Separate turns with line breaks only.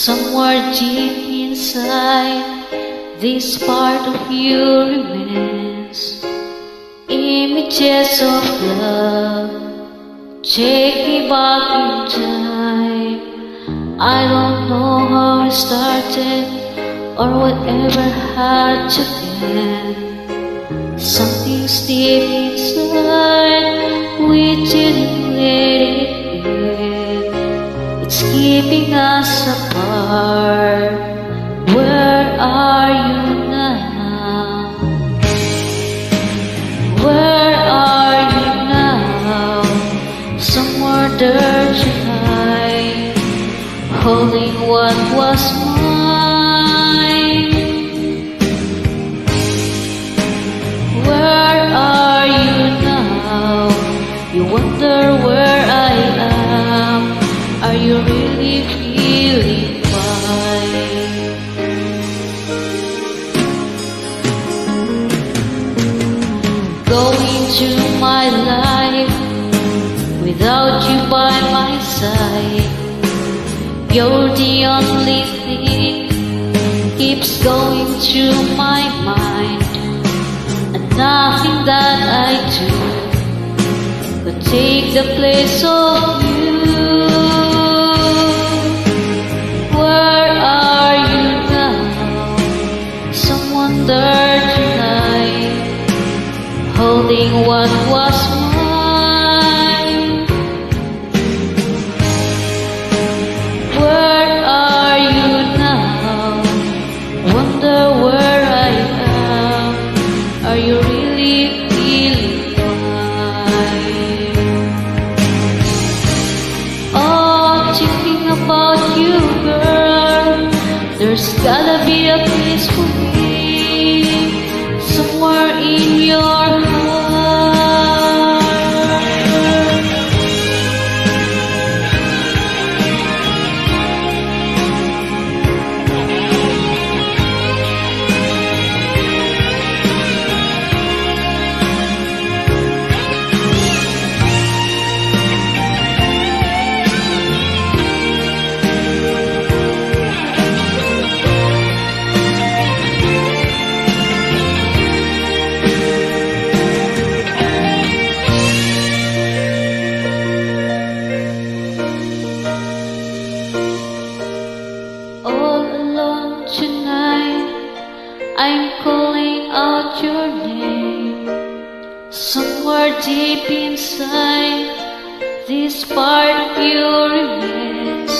Somewhere deep inside, this part of you remains. Images of love, take me back in time. I don't know how it started or whatever had to end. Something's deep inside, we didn't let it in. It's keeping us apart. Where are you now? Where are you now? Somewhere there tonight, holding what was mine. Where are you now? You wonder where I am. Are you really feeling fine? Going through my life without you by my side. You're the only thing keeps going through my mind, and nothing that I do could take the place of you. Where are you now? Someone there tonight, holding what was mine. Where are you now? Wonder where I am. Are you really feeling fine? Oh, thinking about you, girl. There's gotta be a place for me, somewhere in your heart. All alone tonight, I'm calling out your name. Somewhere deep inside, this part of you remains.